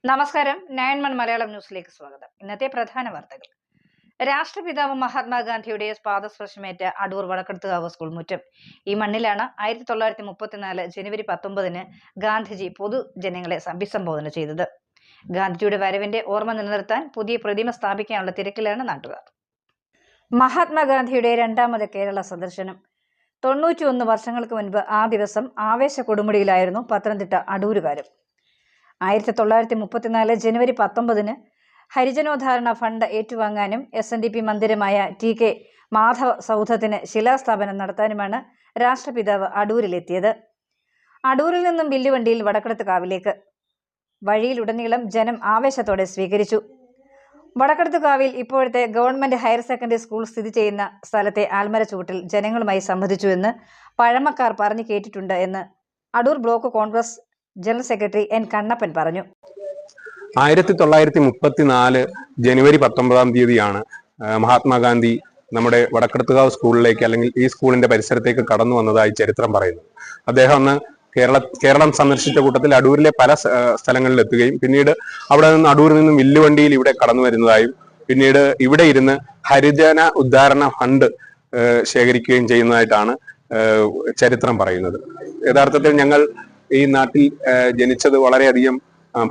നമസ്കാരം. 9 മലയാളം ന്യൂസിലേക്ക് സ്വാഗതം. ഇന്നത്തെ പ്രധാന വാർത്തകൾ. രാഷ്ട്രപിതാവ് മഹാത്മാഗാന്ധിയുടെ പാദസ്പർശമേറ്റ അടൂർ വടക്കെടുത്തുകാവ് സ്കൂൾ മുറ്റം. ഈ മണ്ണിലാണ് 1934 ജനുവരി 19 ഗാന്ധിജി പൊതുജനങ്ങളെ അഭിസംബോധന ചെയ്തത്. ഗാന്ധിജിയുടെ വരവിന്റെ ഓർമ്മ നിലനിർത്താൻ പുതിയ പ്രതിമ സ്ഥാപിക്കാനുള്ള തിരക്കിലാണ് നാട്ടുകാർ. മഹാത്മാഗാന്ധിയുടെ രണ്ടാമത് കേരള സന്ദർശനം. 91 വർഷങ്ങൾക്ക് മുൻപ് ആ ദിവസം ആവേശ കൊടുമുടിയിലായിരുന്നു പത്തനംതിട്ട അടൂരുകാരും. 1934 ജനുവരി 19 ഹരിജനോദ്ധാരണ ഫണ്ട് ഏറ്റുവാങ്ങാനും SNDP മന്ദിരമായ TK മാധവ സൗധത്തിന് ശിലാസ്ഥാപനം നടത്താനുമാണ് രാഷ്ട്രപിതാവ് അടൂരിലെത്തിയത്. അടൂരിൽ നിന്നും വില്ലുവണ്ടിയിൽ വടക്കെടുത്തുകാവിലേക്ക്. വഴിയിലുടനീളം ജനം ആവേശത്തോടെ സ്വീകരിച്ചു. വടക്കെടുത്തുകാവിൽ ഇപ്പോഴത്തെ ഗവൺമെന്റ് ഹയർ സെക്കൻഡറി സ്കൂൾ സ്ഥിതി ചെയ്യുന്ന സ്ഥലത്തെ ആൽമര ചുവട്ടിൽ ജനങ്ങളുമായി സംവദിച്ചുവെന്ന് പഴമക്കാർ പറഞ്ഞു കേട്ടിട്ടുണ്ട് എന്ന് Adoor block Congress general secretary N. Kannappan പറഞ്ഞു. 1934 ജനുവരി 19 മഹാത്മാഗാന്ധി നമ്മുടെ വടക്കെടുത്തുകാവ് സ്കൂളിലേക്ക് അല്ലെങ്കിൽ ഈ സ്കൂളിന്റെ പരിസരത്തേക്ക് കടന്നു വന്നതായി ചരിത്രം പറയുന്നു. അദ്ദേഹം അന്ന് കേരളം സന്ദർശിച്ച കൂട്ടത്തിൽ അടൂരിലെ പല സ്ഥലങ്ങളിൽ എത്തുകയും പിന്നീട് അവിടെ നിന്ന് അടൂരിൽ നിന്നും വില്ലുവണ്ടിയിൽ ഇവിടെ കടന്നു വരുന്നതായും പിന്നീട് ഇവിടെ ഇരുന്ന് ഹരിജന ഉദ്ധാരണ ഫണ്ട് ശേഖരിക്കുകയും ചെയ്യുന്നതായിട്ടാണ് ചരിത്രം പറയുന്നത്. യഥാർത്ഥത്തിൽ ഞങ്ങൾ ഈ നാട്ടിൽ ജനിച്ചത് വളരെയധികം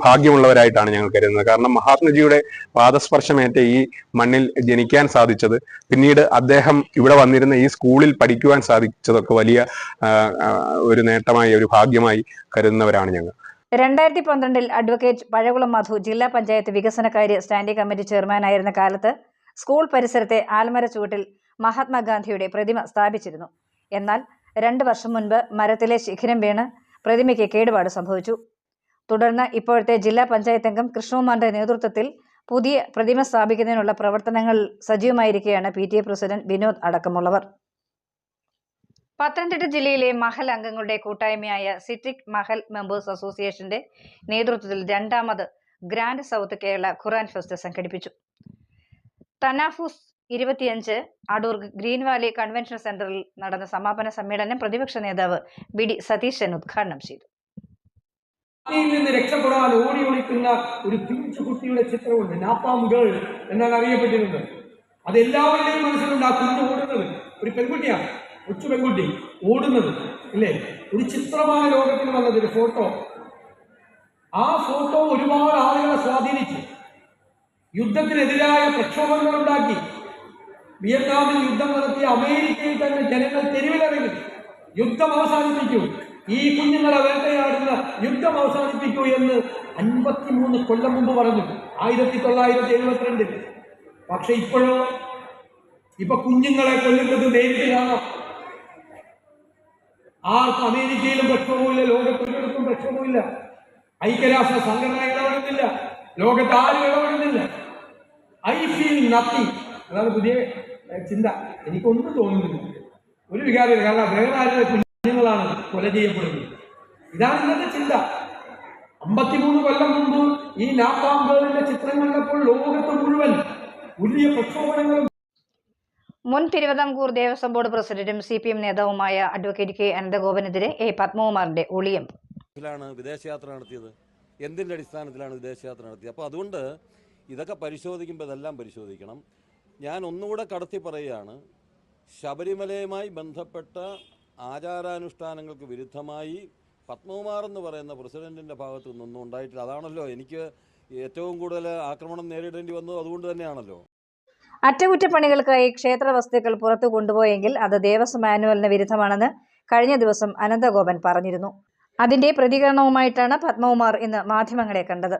ഭാഗ്യമുള്ളവരായിട്ടാണ് ഞങ്ങൾ കരുതുന്നത്. കാരണം മഹാത്മജിയുടെ പാദസ്പർശമേറ്റ ഈ മണ്ണിൽ ജനിക്കാൻ സാധിച്ചത്, പിന്നീട് അദ്ദേഹം ഇവിടെ വന്നിരുന്ന ഈ സ്കൂളിൽ പഠിക്കുവാൻ സാധിച്ചതൊക്കെ വലിയ ഒരു നേട്ടമായി, ഒരു ഭാഗ്യമായി കരുതുന്നവരാണ് ഞങ്ങൾ. 2012 അഡ്വക്കേറ്റ് പഴകുളം മധു ജില്ലാ പഞ്ചായത്ത് വികസനകാര്യ സ്റ്റാൻഡിംഗ് കമ്മിറ്റി ചെയർമാനായിരുന്ന കാലത്ത് സ്കൂൾ പരിസരത്തെ ആൽമര ചുവട്ടിൽ മഹാത്മാഗാന്ധിയുടെ പ്രതിമ സ്ഥാപിച്ചിരുന്നു. എന്നാൽ 2 വർഷം മുൻപ് മരത്തിലെ ശിഖരം വീണ് പ്രതിമയ്ക്ക് കേടുപാട് സംഭവിച്ചു. തുടർന്ന് ഇപ്പോഴത്തെ ജില്ലാ പഞ്ചായത്ത് അംഗം കൃഷ്ണകുമാറിന്റെ നേതൃത്വത്തിൽ പുതിയ പ്രതിമ സ്ഥാപിക്കുന്നതിനുള്ള പ്രവർത്തനങ്ങൾ സജീവമായിരിക്കുകയാണ് PTA പ്രസിഡന്റ് വിനോദ് അടക്കമുള്ളവർ. പത്തനംതിട്ട ജില്ലയിലെ മഹൽ അംഗങ്ങളുടെ കൂട്ടായ്മയായ സിറ്റിക് മഹൽ മെമ്പേഴ്സ് അസോസിയേഷന്റെ നേതൃത്വത്തിൽ രണ്ടാമത് ഗ്രാൻഡ് സൗത്ത് കേരള ഖുറാൻ ഫെസ്റ്റ് സംഘടിപ്പിച്ചു. തനാഫൂസ് 25 അടൂർ ഗ്രീൻ വാലി കൺവെൻഷൻ സെന്ററിൽ നടന്ന സമാപന സമ്മേളനം പ്രതിപക്ഷ നേതാവ് BD സതീശൻ ഉദ്ഘാടനം ചെയ്തു. നിന്ന് രക്ഷപ്പെടാൻ ഓടി ഒളിക്കുന്ന ഒരു പിഞ്ചു കുട്ടിയുടെ ചിത്രമുണ്ട്. നാപ്പാം ഗേൾ എന്നാണ് അറിയപ്പെട്ടിരുന്നത്. അത് എല്ലാവരുടെയും മനസ്സിലുണ്ട്. ആ കുഞ്ഞ് ഓടുന്നത് ഒരു പെൺകുട്ടിയാണ്, കൊച്ചു പെൺകുട്ടി ഓടുന്നത് ഇല്ലേ, ഒരു ചിത്രമായ ലോകത്തിൽ വന്നത് ഒരു ഫോട്ടോ. ആ ഫോട്ടോ ഒരുപാട് ആളുകളെ സ്വാധീനിച്ചു. യുദ്ധത്തിനെതിരായ പ്രക്ഷോഭങ്ങൾ ഉണ്ടാക്കി. വിയറ്റ്നാമിൽ യുദ്ധം നടത്തിയ അമേരിക്കയിൽ തന്നെ ജനങ്ങൾ തെരുവിലിറങ്ങി യുദ്ധം അവസാനിപ്പിക്കൂ, ഈ കുഞ്ഞുങ്ങളെ വേട്ടയാടുന്ന യുദ്ധം അവസാനിപ്പിക്കൂ എന്ന് 53 കൊല്ലം മുമ്പ് പറഞ്ഞു, 1972. പക്ഷെ ഇപ്പൊ കുഞ്ഞുങ്ങളെ കൊല്ലുന്നത് നേരിട്ട് കാണാം. ആർക്കും അമേരിക്കയിലും പ്രക്ഷോഭമില്ല, ലോകത്തൊരിടത്തും പ്രക്ഷോഭമില്ല. ഐക്യരാഷ്ട്ര സംഘടന ഇടപെടുന്നില്ല, ലോകത്ത് ആരും ഇടപെടുന്നില്ല. ഐ ഫീൽ നത്തിങ്, അതാണ് പുതിയ ചിന്ത. എനിക്കൊന്നും തോന്നുന്നില്ല, ഒരു വികാരമില്ല. കാരണം വേറെ കുഞ്ഞുങ്ങളാണ് കൊല ചെയ്യപ്പെടുന്നത്. ഇതാണ് ഇന്നത്തെ ചിന്ത. 53 കൊല്ലം മുമ്പ് ഈ നാപ്പാം ഗേളിന്റെ ചിത്രം കണ്ടപ്പോൾ ലോകത്ത് മുഴുവൻ വലിയ പ്രക്ഷോഭങ്ങളും. മുൻ തിരുവിതാംകൂർ ദേവസ്വം ബോർഡ് പ്രസിഡന്റും CPM നേതാവുമായ അഡ്വക്കേറ്റ് K. അനന്തഗോപനെതിരെ A. പത്മകുമാറിന്റെ ഒളിയം. വിദേശയാത്ര നടത്തിയത് എന്തിൻ്റെ അടിസ്ഥാനത്തിലാണ് വിദേശയാത്ര നടത്തിയത്? അപ്പോൾ അതുകൊണ്ട് ഇതൊക്കെ പരിശോധിക്കുമ്പോൾ ഇതെല്ലാം പരിശോധിക്കണം. ഞാൻ ഒന്നുകൂടെ കടത്തി പറയുകയാണ്, ശബരിമലയുമായി ബന്ധപ്പെട്ട ആചാരാനുഷ്ഠാനങ്ങൾക്ക് വിരുദ്ധമായി പത്മകുമാർ എന്ന് പറയുന്ന പ്രസിഡന്റിൻ്റെ ഭാഗത്തു നിന്നൊന്നും ഉണ്ടായിട്ടില്ല. അതാണല്ലോ എനിക്ക് ഏറ്റവും കൂടുതൽ ആക്രമണം നേരിടേണ്ടി വന്നത്, അതുകൊണ്ട് തന്നെയാണല്ലോ. അറ്റകുറ്റപ്പണികൾക്കായി ക്ഷേത്ര വസ്തുക്കൾ പുറത്തു കൊണ്ടുപോയെങ്കിൽ അത് ദേവസ്വം മാനുവലിന് വിരുദ്ധമാണെന്ന് കഴിഞ്ഞ ദിവസം അനന്തഗോപൻ പറഞ്ഞിരുന്നു. അതിന്റെ പ്രതികരണവുമായിട്ടാണ് പത്മകുമാർ ഇന്ന് മാധ്യമങ്ങളെ കണ്ടത്.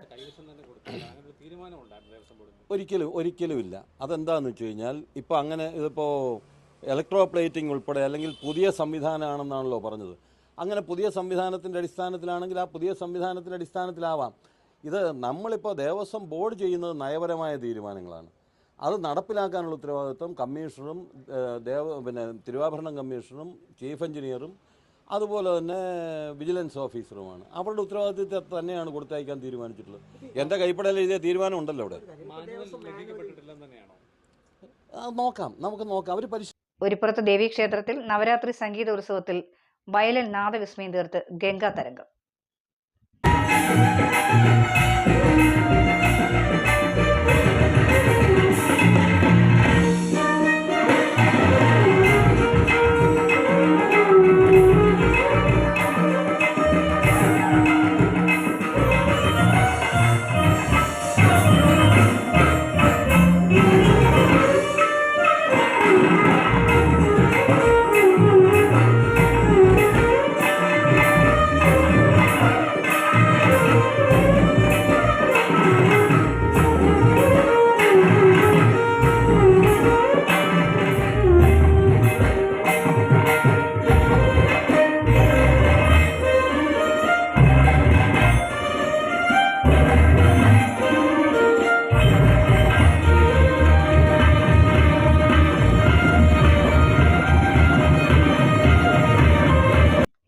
ഒരിക്കലും ഇല്ല. അതെന്താണെന്ന് വെച്ച് കഴിഞ്ഞാൽ ഇപ്പോൾ അങ്ങനെ ഇതിപ്പോൾ ഇലക്ട്രോ പ്ലേറ്റിംഗ് ഉൾപ്പെടെ അല്ലെങ്കിൽ പുതിയ സംവിധാനമാണെന്നാണല്ലോ പറഞ്ഞത്. അങ്ങനെ പുതിയ സംവിധാനത്തിൻ്റെ അടിസ്ഥാനത്തിലാണെങ്കിൽ ആ പുതിയ സംവിധാനത്തിൻ്റെ അടിസ്ഥാനത്തിലാവാം. ഇത് നമ്മളിപ്പോൾ ദേവസ്വം ബോർഡ് ചെയ്യുന്നത് നയപരമായ തീരുമാനങ്ങളാണ്. അത് നടപ്പിലാക്കാനുള്ള ഉത്തരവാദിത്വം കമ്മീഷണറും തിരുവാഭരണം കമ്മീഷണറും ചീഫ് എഞ്ചിനീയറും അതുപോലെ തന്നെ വിജിലൻസ് ഓഫീസറുമാണ്. അവരുടെ ഉത്തരവാദിത്വത്തെ തന്നെയാണ് കൊടുത്തയക്കാൻ തീരുമാനിച്ചിട്ടുള്ളത്. എൻ്റെ കൈപ്പടയിൽ എഴുതിയ തീരുമാനം ഉണ്ടല്ലോ അവിടെ. നമുക്ക് നോക്കാം. അവർ ഒരു പുറത്ത് ദേവീക്ഷേത്രത്തിൽ നവരാത്രി സംഗീത ഉത്സവത്തിൽ വയലിൻ നാദവിസ്മയം തീർത്ത് ഗംഗാ തരംഗം.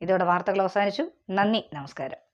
ഇതോടെ വാർത്തകൾ അവസാനിച്ചു. നന്ദി, നമസ്കാരം.